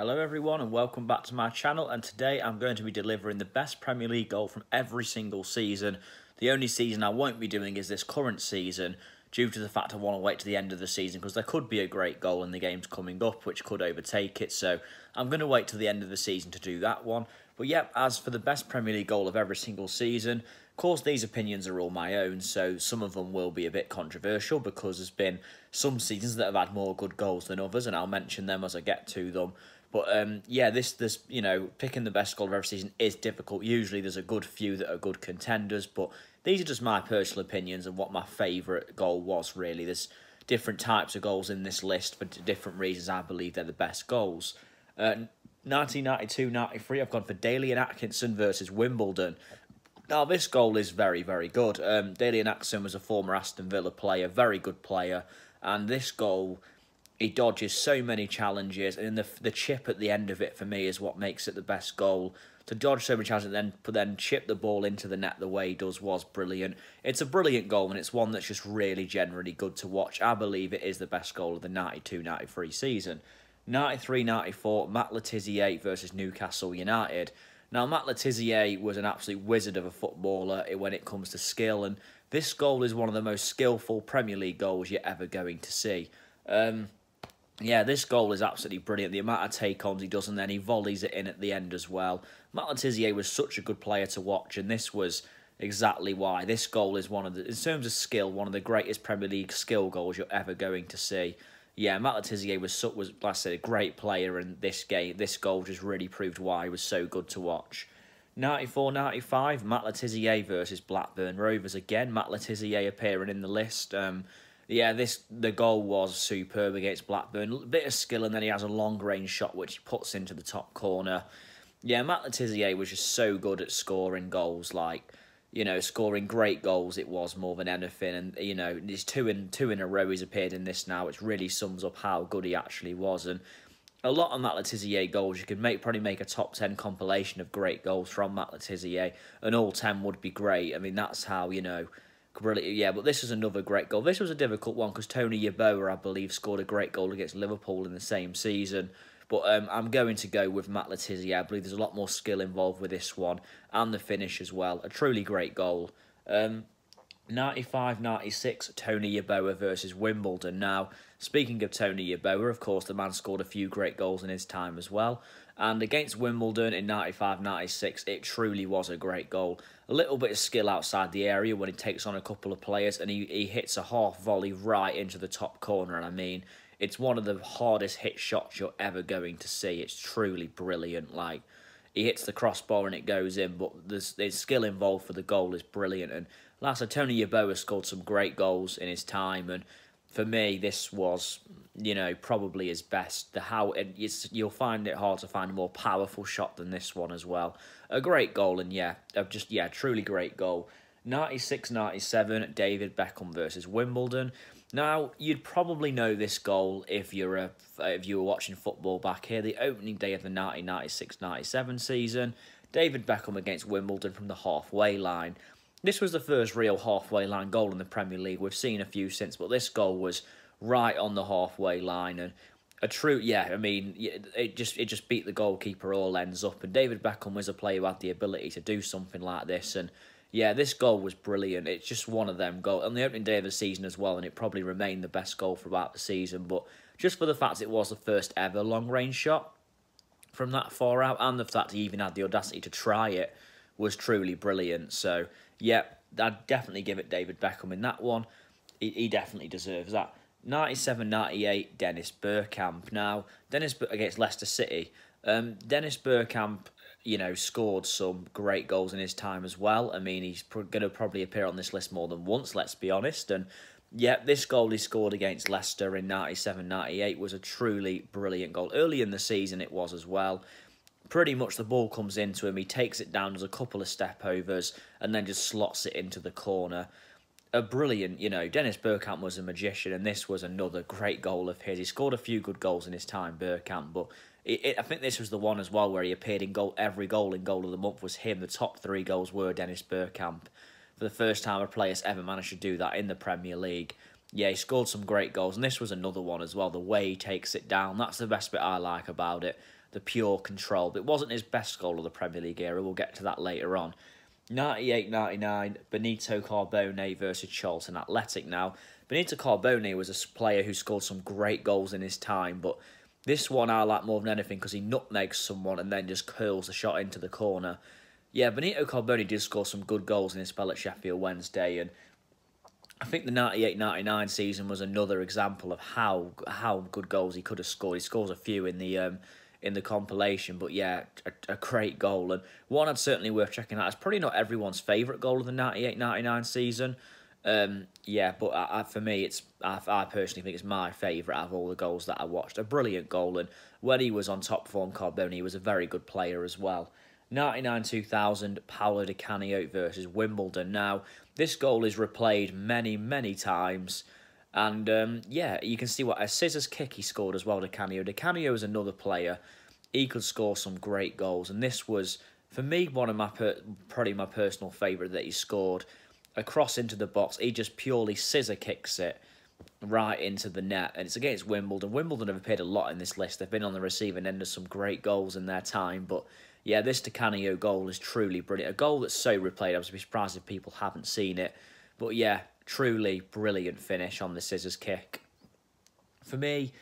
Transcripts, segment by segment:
Hello everyone and welcome back to my channel, and today I'm going to be delivering the best Premier League goal from every single season. The only season I won't be doing is this current season due to the fact I want to wait to the end of the season because there could be a great goal in the games coming up which could overtake it, so I'm going to wait till the end of the season to do that one. But yep, as for the best Premier League goal of every single season, of course these opinions are all my own, so some of them will be a bit controversial because there's been some seasons that have had more good goals than others, and I'll mention them as I get to them. But yeah, this picking the best goal of every season is difficult. Usually there's a good few that are good contenders, but these are just my personal opinions and what my favourite goal was, really. There's different types of goals in this list for different reasons. I believe they're the best goals. 1992-93, I've gone for Dele and Atkinson versus Wimbledon. Now, this goal is very, very good. Dele and Atkinson was a former Aston Villa player, very good player, and this goal, he dodges so many challenges, and the chip at the end of it, for me, is what makes it the best goal. To dodge so many challenges and then chip the ball into the net the way he does was brilliant. It's a brilliant goal, and it's one that's just really generally good to watch. I believe it is the best goal of the 92-93 season. 93-94, Matt Le Tissier versus Newcastle United. Now, Matt Le Tissier was an absolute wizard of a footballer when it comes to skill, and this goal is one of the most skillful Premier League goals you're ever going to see. Yeah, this goal is absolutely brilliant. The amount of take-ons he does, and then he volleys it in at the end as well. Matt Le Tissier was such a good player to watch, and this was exactly why. This goal is one of the, in terms of skill, one of the greatest Premier League skill goals you're ever going to see. Yeah, Matt Le Tissier was, like I said, a great player in this game. This goal just really proved why he was so good to watch. 94-95, Matt Le Tissier versus Blackburn Rovers. Again, Matt Le Tissier appearing in the list. Yeah, the goal was superb against Blackburn. A bit of skill, and then he has a long-range shot which he puts into the top corner. Yeah, Matt Le Tissier was just so good at scoring goals, scoring great goals. It was more than anything, and there's two in a row he's appeared in this now, which really sums up how good he actually was. And a lot of Matt Le Tissier goals, you could probably make a top 10 compilation of great goals from Matt Le Tissier, and all 10 would be great. I mean, that's how brilliant. Yeah, but this is another great goal. This was a difficult one because Tony Yeboah, I believe, scored a great goal against Liverpool in the same season. But I'm going to go with Matt Le Tissier. I believe there's a lot more skill involved with this one, and the finish as well. A truly great goal. 95-96, Tony Yeboah versus Wimbledon. Now, speaking of Tony Yeboah, of course, the man scored a few great goals in his time as well. And against Wimbledon in 95-96, it truly was a great goal. A little bit of skill outside the area when he takes on a couple of players, and he hits a half volley right into the top corner. And I mean, it's one of the hardest hit shots you're ever going to see. It's truly brilliant. Like, he hits the crossbar and it goes in, but there's skill involved for the goal is brilliant. And like I said, Tony Yeboah scored some great goals in his time, and for me, this was, probably his best. You'll find it hard to find a more powerful shot than this one as well. A great goal, and truly great goal. 96-97, David Beckham versus Wimbledon. Now, you'd probably know this goal if you were watching football back here. The opening day of the 1996-97 season, David Beckham against Wimbledon from the halfway line. This was the first real halfway line goal in the Premier League. We've seen a few since, but this goal was right on the halfway line, and it just beat the goalkeeper all ends up. And David Beckham was a player who had the ability to do something like this, and yeah, this goal was brilliant. It's just one of them goals on the opening day of the season as well, and it probably remained the best goal throughout the season. But just for the fact it was the first ever long-range shot from that far out, and the fact he even had the audacity to try it, was truly brilliant. So yeah, I'd definitely give it David Beckham in that one. He definitely deserves that. 97-98, Dennis Bergkamp. Now, against Leicester City. Dennis Bergkamp, scored some great goals in his time as well. I mean, he's going to probably appear on this list more than once, let's be honest. And yeah, this goal he scored against Leicester in 97-98 was a truly brilliant goal. Early in the season it was as well. Pretty much the ball comes into him, he takes it down, does a couple of step-overs, and then just slots it into the corner. A brilliant, Dennis Bergkamp was a magician, and this was another great goal of his. He scored a few good goals in his time, Bergkamp, but I think this was the one as well where he appeared in goal. Every goal in Goal of the Month was him. The top 3 goals were Dennis Bergkamp. For the first time a player's ever managed to do that in the Premier League. Yeah, he scored some great goals, and this was another one as well. The way he takes it down, that's the best bit I like about it. the pure control. But it wasn't his best goal of the Premier League era. We'll get to that later on. 98-99, Benito Carbone versus Charlton Athletic. Now, Benito Carbone was a player who scored some great goals in his time, but this one I like more than anything because he nutmegs someone and then just curls the shot into the corner. Yeah, Benito Carbone did score some good goals in his spell at Sheffield Wednesday, and I think the 98-99 season was another example of how good goals he could have scored. He scores a few in the compilation, but yeah, a great goal, and one I'd certainly worth checking out. It's probably not everyone's favourite goal of the 98-99 season. Yeah, but for me, I personally think it's my favourite out of all the goals that I watched. A brilliant goal, and when he was on top form, Carbone, he was a very good player as well. 99-2000, Paolo Di Canio versus Wimbledon. Now, this goal is replayed many, many times. And, yeah, you can see what a scissors kick he scored as well, Di Canio. Di Canio is another player. He could score some great goals. And this was, for me, one of probably my personal favourite that he scored. A cross into the box. He just purely scissor kicks it right into the net. And it's against Wimbledon. Wimbledon have appeared a lot in this list. They've been on the receiving end of some great goals in their time. But yeah, this Di Canio goal is truly brilliant. A goal that's so replayed, I was surprised if people haven't seen it. But yeah, truly brilliant finish on the scissors kick. For me,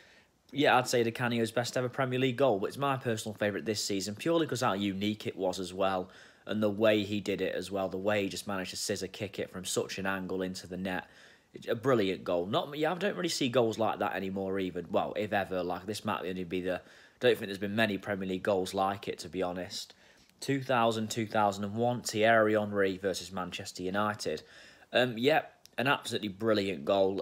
yeah, I'd say Di Canio's best ever Premier League goal, but it's my personal favourite this season, purely because how unique it was as well, and the way he did it as well, the way he just managed to scissor kick it from such an angle into the net. A brilliant goal. I don't really see goals like that anymore even. Well, if ever, like this might only be the... I don't think there's been many Premier League goals like it, to be honest. 2000-2001, Thierry Henry versus Manchester United. Yeah, an absolutely brilliant goal.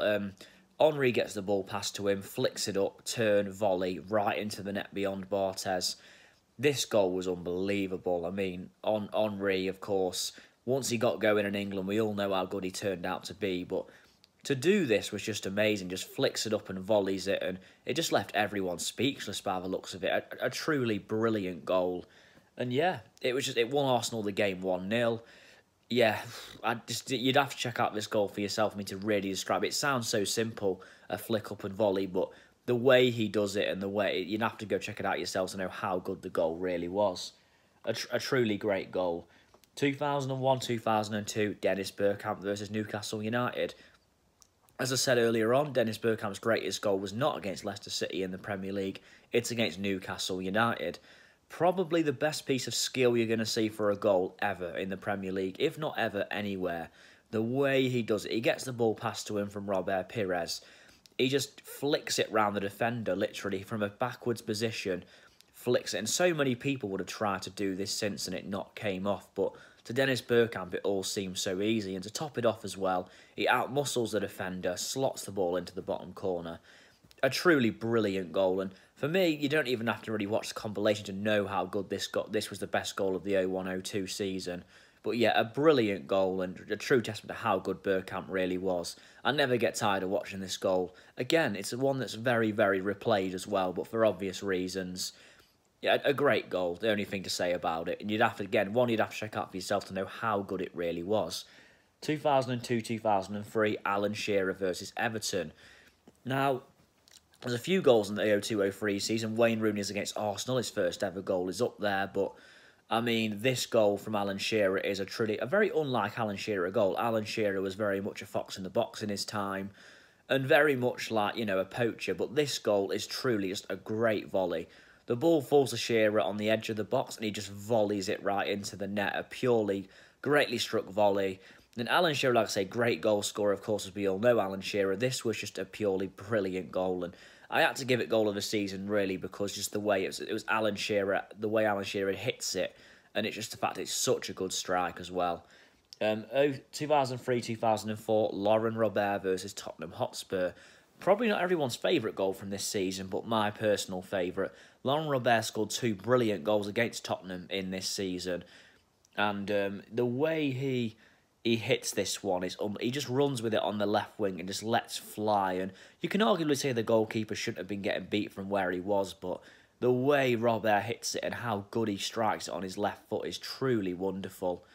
Henry gets the ball passed to him, flicks it up, turn, volley, right into the net beyond Barthez. This goal was unbelievable. I mean, Henry, of course, once he got going in England, we all know how good he turned out to be, but to do this was just amazing. Just flicks it up and volleys it, and it just left everyone speechless by the looks of it. A truly brilliant goal. And yeah, it won Arsenal the game 1-0. Yeah, you'd have to check out this goal for yourself for me to really describe it. It sounds so simple, a flick up and volley, but the way he does it and the way... You'd have to go check it out yourself to know how good the goal really was. A truly great goal. 2001-2002, Dennis Bergkamp versus Newcastle United. As I said earlier on, Dennis Bergkamp's greatest goal was not against Leicester City in the Premier League. It's against Newcastle United. Probably the best piece of skill you're going to see for a goal ever in the Premier League, if not ever anywhere. The way he does it, he gets the ball passed to him from Robert Pires. He just flicks it round the defender, literally, from a backwards position. Flicks it, and so many people would have tried to do this since and it not came off, but to Dennis Bergkamp it all seems so easy, and to top it off as well, he outmuscles the defender, slots the ball into the bottom corner. A truly brilliant goal, and for me, you don't even have to really watch the compilation to know how good this got. This was the best goal of the 01-02 season. But yeah, a brilliant goal and a true testament to how good Bergkamp really was. I never get tired of watching this goal. Again, it's one that's very, very replayed as well, but for obvious reasons. Yeah, a great goal, the only thing to say about it. And you'd have to, again, you'd have to check out for yourself to know how good it really was. 2002-2003, Alan Shearer versus Everton. Now, there's a few goals in the 02-03 season. Wayne Rooney's against Arsenal, his first ever goal is up there, but I mean, this goal from Alan Shearer is a very unlike Alan Shearer goal. Alan Shearer was very much a fox in the box in his time, and very much like, you know, a poacher, but this goal is truly just a great volley. The ball falls to Shearer on the edge of the box, and he just volleys it right into the net. A purely, greatly struck volley. And Alan Shearer, like I say, great goal scorer, of course, as we all know Alan Shearer. This was just a purely brilliant goal, and I had to give it goal of the season, really, because just the way it was Alan Shearer, the way Alan Shearer hits it, and it's just the fact it's such a good strike as well. 2003-2004, Laurent Robert versus Tottenham Hotspur. Probably not everyone's favourite goal from this season, but my personal favourite. Laurent Robert scored 2 brilliant goals against Tottenham in this season. And the way he hits this one is... he just runs with it on the left wing and just lets fly. And you can arguably say the goalkeeper shouldn't have been getting beat from where he was, but the way Robert hits it and how good he strikes it on his left foot is truly wonderful.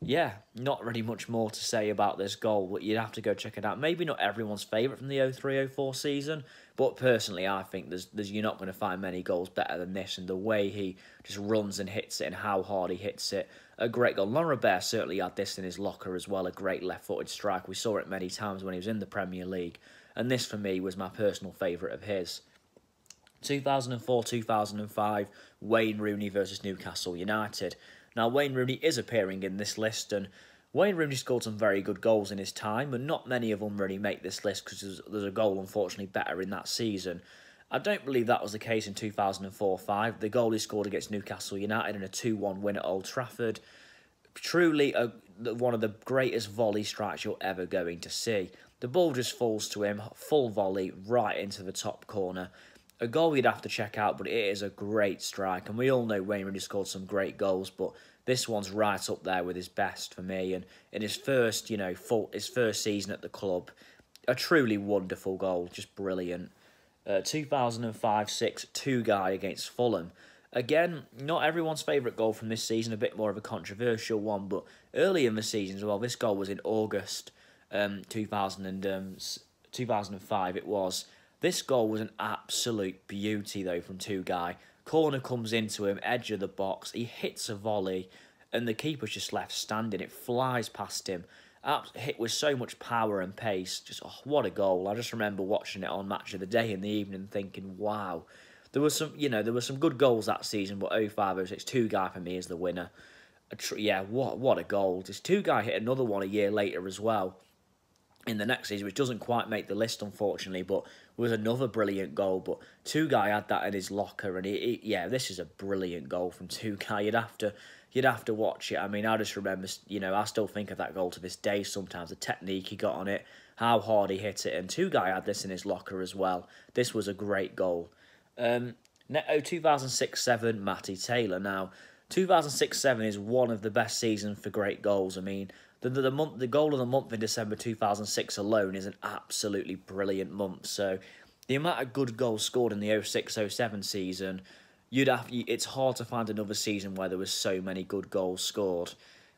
Yeah, not really much more to say about this goal, but you'd have to go check it out. Maybe not everyone's favourite from the 03-04 season, But personally, I think you're not going to find many goals better than this, and the way he just runs and hits it and how hard he hits it. A great goal. Laurent Robert certainly had this in his locker as well, a great left-footed strike. We saw it many times when he was in the Premier League, and this for me was my personal favourite of his. 2004-2005, Wayne Rooney versus Newcastle United. Now, Wayne Rooney is appearing in this list, and Wayne Rooney scored some very good goals in his time, and not many of them really make this list because there's a goal, unfortunately, better in that season. I don't believe that was the case in 2004-05. The goal he scored against Newcastle United in a 2-1 win at Old Trafford. Truly one of the greatest volley strikes you're ever going to see. The ball just falls to him, full volley, right into the top corner. A goal you'd have to check out, but it is a great strike. And we all know Wayne Rooney scored some great goals, but this one's right up there with his best for me. And in his first, his first season at the club, a truly wonderful goal, just brilliant. 2005-06, two-guy against Fulham. Again, not everyone's favourite goal from this season, a bit more of a controversial one, but early in the season as well, this goal was in August 2005 it was. This goal was an absolute beauty, though, from two-guy. Corner comes into him, edge of the box, he hits a volley, and the keeper's just left standing. It flies past him. Hit with so much power and pace. Just, oh, what a goal. I just remember watching it on Match of the Day in the evening thinking, wow. There was some good goals that season, but 05-06, two-guy for me is the winner. What a goal. This two-guy hit another one a year later as well in the next season, which doesn't quite make the list, unfortunately, but was another brilliant goal. But two-guy had that in his locker, and this is a brilliant goal from two-guy. You'd have to watch it. I mean, I just remember, I still think of that goal to this day sometimes, the technique he got on it, how hard he hit it, and two-guy had this in his locker as well. This was a great goal. 2006-07, Matty Taylor. Now, 2006-07 is one of the best seasons for great goals. I mean, the goal of the month in December 2006 alone is an absolutely brilliant month. So, the amount of good goals scored in the 06-07 season, it's hard to find another season where there was so many good goals scored.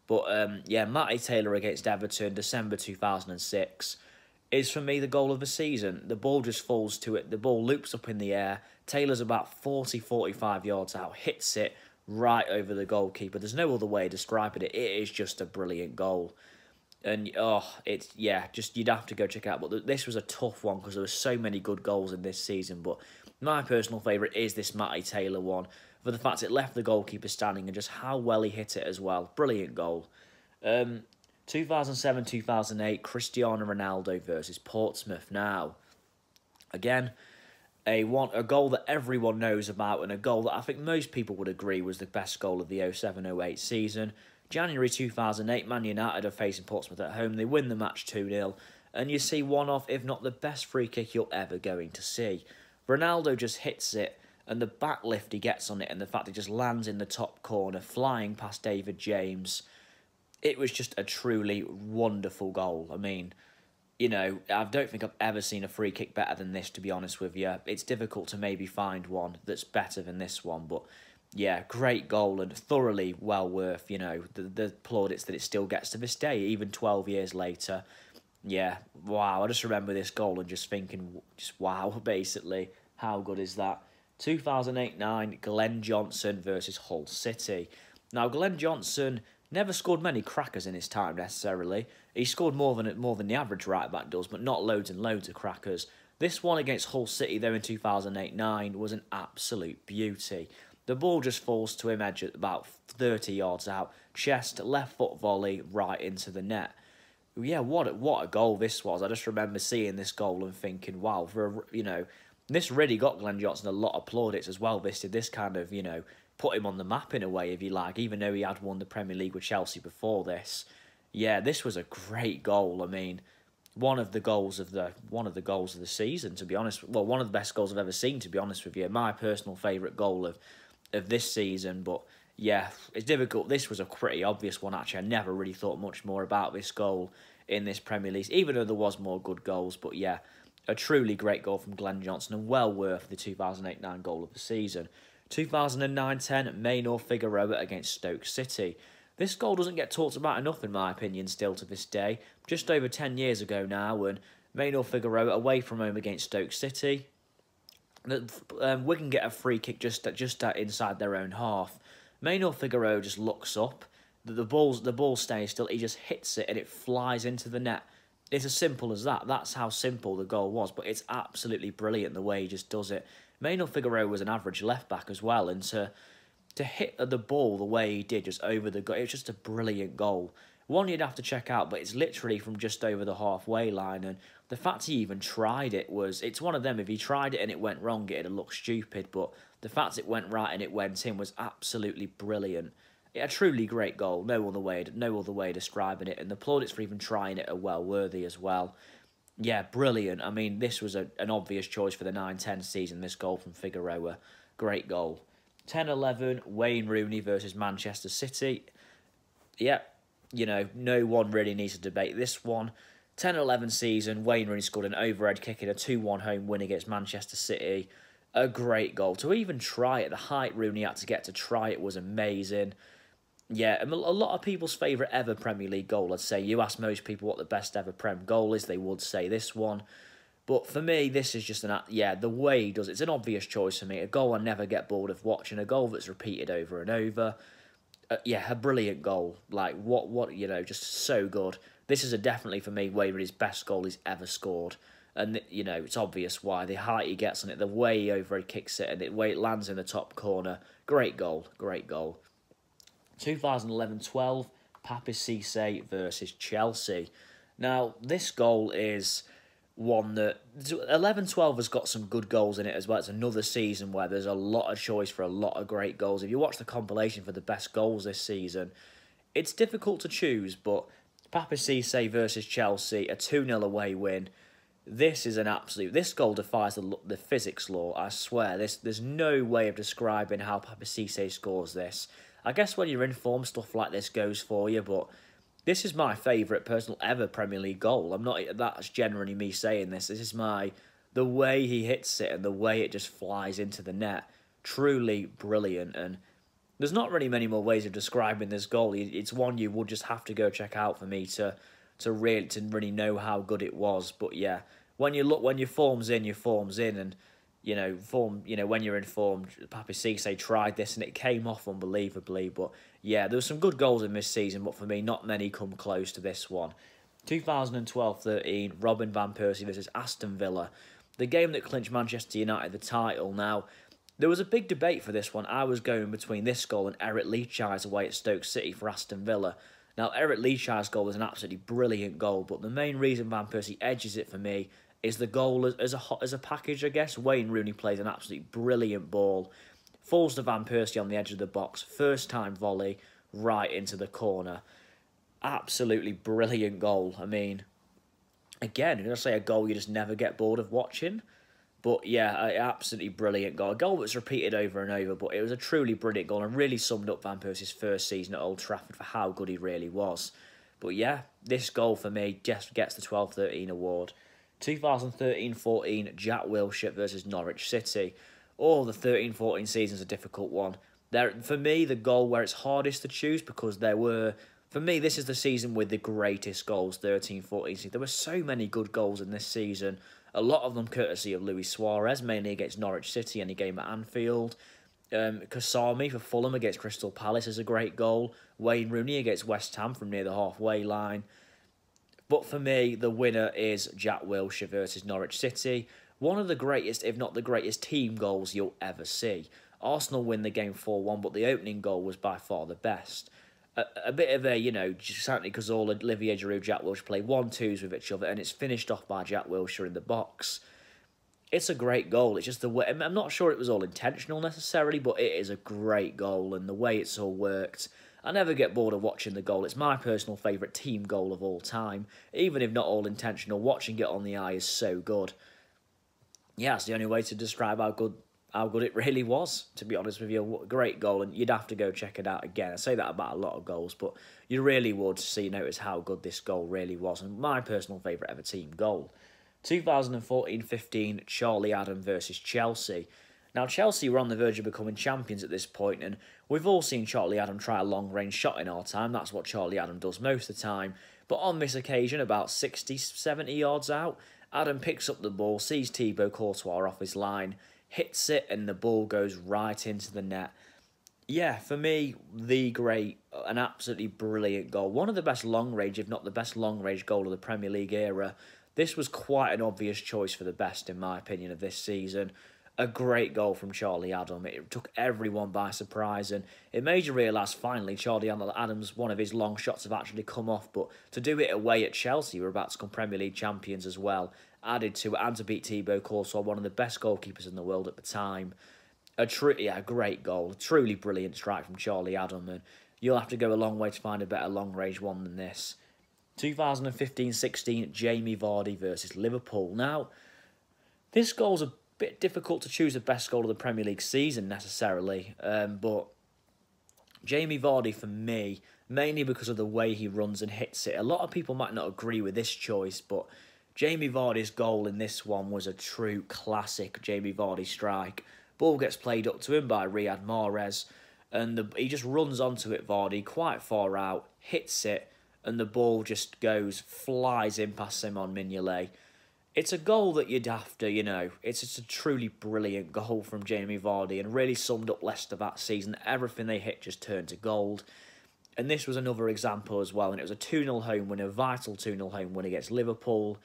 But Matty Taylor against Everton, December 2006, is for me the goal of the season. The ball just falls to it. The ball loops up in the air. Taylor's about 40-45 yards out, hits it right over the goalkeeper. There's no other way of describing it. It is just a brilliant goal. And, you'd have to go check it out. But this was a tough one because there were so many good goals in this season. But my personal favourite is this Matty Taylor one, for the fact it left the goalkeeper standing and just how well he hit it as well. Brilliant goal. 2007-2008, Cristiano Ronaldo versus Portsmouth. Now, again, a goal that everyone knows about, and a goal that I think most people would agree was the best goal of the 07-08 season. January 2008, Man United are facing Portsmouth at home. They win the match 2-0, and you see one of, if not the best free kick you're ever going to see. Ronaldo just hits it, and the back lift he gets on it, and the fact it just lands in the top corner, flying past David James. It was just a truly wonderful goal. I mean, I don't think I've ever seen a free kick better than this, to be honest with you. It's difficult to maybe find one that's better than this one, but yeah, great goal and thoroughly well worth, the plaudits that it still gets to this day, even 12 years later. Yeah, wow, I just remember this goal and just thinking, wow, basically, how good is that? 2008-09, Glenn Johnson versus Hull City. Now, Glenn Johnson never scored many crackers in his time, necessarily. He scored more than the average right-back does, but not loads and loads of crackers. This one against Hull City, though, in 2008-09, was an absolute beauty. The ball just falls to him, edge at about 30 yards out. Chest, left foot volley, right into the net. Yeah, what a goal this was. I just remember seeing this goal and thinking, wow, this really got Glenn Johnson a lot of plaudits as well. This did this kind of, put him on the map in a way, if you like, even though he had won the Premier League with Chelsea before this. Yeah, this was a great goal. I mean, one of the goals of the season, to be honest. Well, one of the best goals I've ever seen, to be honest with you. My personal favourite goal of this season, but yeah, it's difficult. This was a pretty obvious one, actually. I never really thought much more about this goal in this Premier League, even though there was more good goals. But yeah, a truly great goal from Glenn Johnson and well worth the 2008-09 goal of the season. 2009-10, Maynor Figueroa against Stoke City. This goal doesn't get talked about enough, in my opinion, still to this day. Just over 10 years ago now, and Maynor Figueroa away from home against Stoke City. Wigan get a free kick just inside their own half. Maynor Figueroa just looks up. The ball stays still. He just hits it and it flies into the net. It's as simple as that. That's how simple the goal was, but it's absolutely brilliant the way he just does it. Maynor Figueroa was an average left back as well, and to hit the ball the way he did just over the goal, it was just a brilliant goal. One you'd have to check out, but it's literally from just over the halfway line, and the fact he even tried it's one of them, if he tried it and it went wrong, it'd have looked stupid, but the fact it went right and it went in was absolutely brilliant. A truly great goal, no other way describing it, and the plaudits for even trying it are well worthy as well. Yeah, brilliant. I mean, this was an obvious choice for the 9-10 season, this goal from Figueroa. Great goal. 10-11, Wayne Rooney versus Manchester City. Yeah, no one really needs to debate this one. 10-11 season, Wayne Rooney scored an overhead kick in a 2-1 home win against Manchester City. A great goal. To even try it, the height Rooney had to get to try it was amazing. Yeah, a lot of people's favourite ever Premier League goal, I'd say. You ask most people what the best ever Prem goal is, they would say this one. But for me, this is just the way he does it. It's an obvious choice for me. A goal I never get bored of watching. A goal that's repeated over and over. A brilliant goal. Like, just so good. This is definitely, for me, Wayne Rooney's best goal he's ever scored. And, it's obvious why. The height he gets on it, the way he overhead kicks it, and the way it lands in the top corner. Great goal. 2011-12, Papiss Cissé versus Chelsea. Now, this goal is one that 11-12 has got some good goals in it as well. It's another season where there's a lot of choice for a lot of great goals. If you watch the compilation for the best goals this season, it's difficult to choose, but Papiss Cissé versus Chelsea, a 2-0 away win. This goal defies the physics law, I swear. There's no way of describing how Papiss Cissé scores this. I guess when you're in form, stuff like this goes for you, but this is my favourite personal ever Premier League goal. That's generally me saying this. This is the way he hits it and the way it just flies into the net. Truly brilliant, and there's not really many more ways of describing this goal. It's one you would just have to go check out for me to really know how good it was. But yeah, when your form's in, and when you're informed, Papiss Cissé tried this and it came off unbelievably. But yeah, there were some good goals in this season, but for me, not many come close to this one. 2012-13, Robin van Persie versus Aston Villa. The game that clinched Manchester United the title. Now, there was a big debate for this one. I was going between this goal and Eric Lichai's away at Stoke City for Aston Villa. Now, Eric Lichai's goal was an absolutely brilliant goal, but the main reason Van Persie edges it for me is the goal as a package, I guess. Wayne Rooney plays an absolutely brilliant ball, falls to Van Persie on the edge of the box, first time volley, right into the corner. Absolutely brilliant goal. I mean, again, I'm going to say a goal you just never get bored of watching. But yeah, an absolutely brilliant goal. A goal that's repeated over and over, but it was a truly brilliant goal and really summed up Van Persie's first season at Old Trafford for how good he really was. But yeah, this goal for me just gets the 12-13 award. 2013-14, Jack Wilshere versus Norwich City. Oh, the 13-14 season's a difficult one. For me, the goal where it's hardest to choose, because for me, this is the season with the greatest goals, 13-14 season. There were so many good goals in this season. A lot of them courtesy of Luis Suarez, mainly against Norwich City, any game at Anfield. Kasami for Fulham against Crystal Palace is a great goal. Wayne Rooney against West Ham from near the halfway line. But for me, the winner is Jack Wilshere versus Norwich City. One of the greatest, if not the greatest, team goals you'll ever see. Arsenal win the game 4-1, but the opening goal was by far the best. A bit of Santi Cazorla, Olivier Giroud, Jack Wilshere play 1-2s with each other, and it's finished off by Jack Wilshere in the box. It's a great goal. It's just the way. I'm not sure it was all intentional necessarily, but it is a great goal, and the way it's all worked. I never get bored of watching the goal. It's my personal favourite team goal of all time. Even if not all intentional, watching it on the eye is so good. Yeah, it's the only way to describe how good it really was, to be honest with you. Great goal, and you'd have to go check it out again. I say that about a lot of goals, but you really would notice how good this goal really was, and my personal favourite ever team goal. 2014-15, Charlie Adam versus Chelsea. Now, Chelsea were on the verge of becoming champions at this point, and we've all seen Charlie Adam try a long-range shot in our time. That's what Charlie Adam does most of the time. But on this occasion, about 60, 70 yards out, Adam picks up the ball, sees Thibaut Courtois off his line, hits it and the ball goes right into the net. Yeah, for me, an absolutely brilliant goal. One of the best long range, if not the best long range goal of the Premier League era. This was quite an obvious choice for the best, in my opinion, of this season. A great goal from Charlie Adam. It took everyone by surprise, and it made you realise finally Charlie Adams, one of his long shots have actually come off. But to do it away at Chelsea, who were about to become Premier League champions as well, added to it, and to beat Thibaut Courtois, one of the best goalkeepers in the world at the time. A great goal, a truly brilliant strike from Charlie Adam, and you'll have to go a long way to find a better long-range one than this. 2015-16, Jamie Vardy versus Liverpool. Now, this goal's a bit difficult to choose the best goal of the Premier League season necessarily, but Jamie Vardy for me, mainly because of the way he runs and hits it. A lot of people might not agree with this choice, but Jamie Vardy's goal in this one was a true classic Jamie Vardy strike. Ball gets played up to him by Riyad Mahrez, and he just runs onto it, Vardy, quite far out, hits it, and the ball just flies in past Simon Mignolet. It's a goal that you'd have to, it's just a truly brilliant goal from Jamie Vardy and really summed up Leicester that season. Everything they hit just turned to gold. And this was another example as well, and it was a 2-0 home win, a vital 2-0 home win against Liverpool.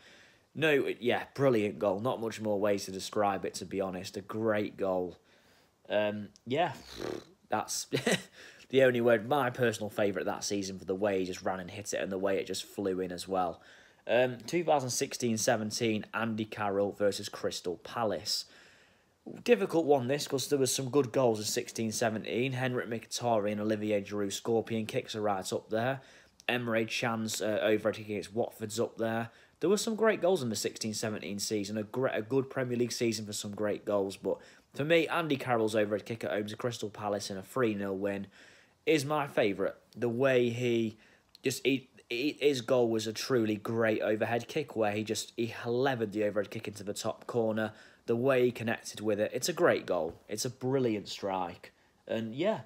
Brilliant goal. Not much more ways to describe it, to be honest. A great goal. That's the only word. My personal favourite that season for the way he just ran and hit it and the way it just flew in as well. 2016-17, Andy Carroll versus Crystal Palace. Difficult one this, because there was some good goals in 16-17. Henrik Mkhitaryan and Olivier Giroud scorpion kicks are right up there. Emre Can's overhead kick against Watford's up there. There were some great goals in the 16-17 season, a good Premier League season for some great goals, but for me, Andy Carroll's overhead kick at home to Crystal Palace in a 3-0 win is my favourite. The way his goal was a truly great overhead kick where he levered the overhead kick into the top corner. The way he connected with it, it's a great goal. It's a brilliant strike. And yeah,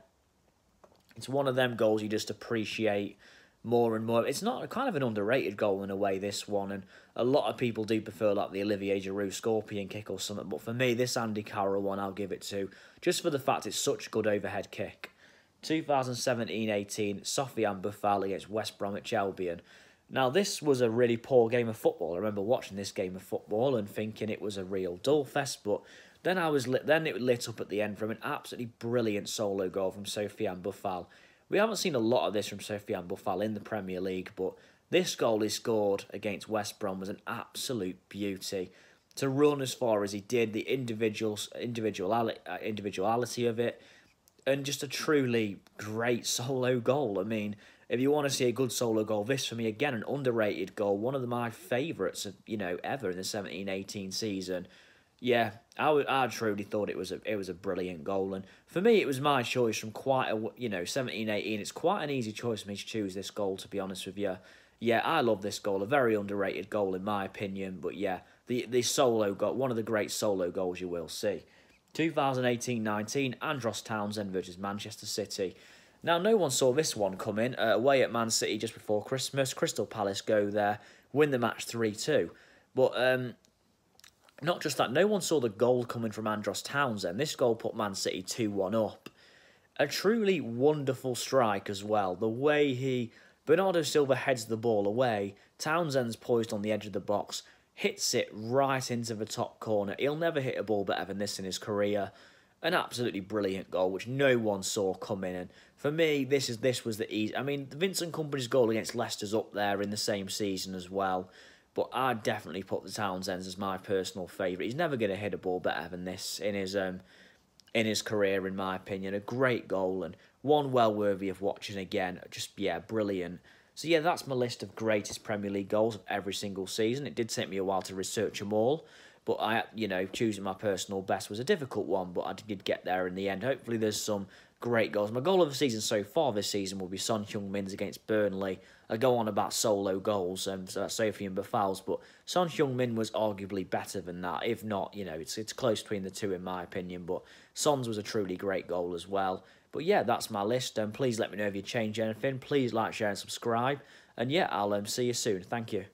it's one of them goals you just appreciate more and more. It's not kind of an underrated goal in a way, this one, and a lot of people do prefer like the Olivier Giroud scorpion kick or something, but for me, this Andy Carroll one I'll give it to, just for the fact it's such a good overhead kick. 2017-18, Sofiane Boufal against West Bromwich Albion. Now, this was a really poor game of football. I remember watching this game of football and thinking it was a real dull fest, but then it lit up at the end from an absolutely brilliant solo goal from Sofiane Boufal. We haven't seen a lot of this from Sofiane Boufal in the Premier League, but this goal he scored against West Brom was an absolute beauty. To run as far as he did, the individuality of it, and just a truly great solo goal. I mean, if you want to see a good solo goal, this for me, again, an underrated goal, one of my favourites, ever in the 17-18 season. Yeah, I truly thought it was a brilliant goal, and for me, it was my choice from quite a 17-18. It's quite an easy choice for me to choose this goal, to be honest with you. Yeah, I love this goal, a very underrated goal in my opinion. But yeah, the solo goal, one of the great solo goals you will see. 2018-19, Andros Townsend versus Manchester City. Now, no one saw this one coming. Away at Man City just before Christmas, Crystal Palace go there, win the match 3-2. But not just that, no one saw the goal coming from Andros Townsend. This goal put Man City 2-1 up. A truly wonderful strike as well. The way Bernardo Silva heads the ball away, Townsend's poised on the edge of the box, hits it right into the top corner. He'll never hit a ball better than this in his career. An absolutely brilliant goal, which no one saw coming. And for me, this was the easy. I mean, Vincent Kompany's goal against Leicester's up there in the same season as well. But I'd definitely put the Townsend's as my personal favourite. He's never going to hit a ball better than this in his career, in my opinion. A great goal and one well worthy of watching again. Just, yeah, brilliant. So, yeah, that's my list of greatest Premier League goals of every single season. It did take me a while to research them all. But, choosing my personal best was a difficult one, but I did get there in the end. Hopefully there's some great goals. My goal of the season so far this season will be Son Heung-min's against Burnley. I go on about solo goals, so that's Sofiane Boufal's, but Son Heung-min was arguably better than that. If not, it's close between the two in my opinion, but Son's was a truly great goal as well. But yeah, that's my list, and please let me know if you change anything. Please like, share and subscribe. And yeah, I'll see you soon. Thank you.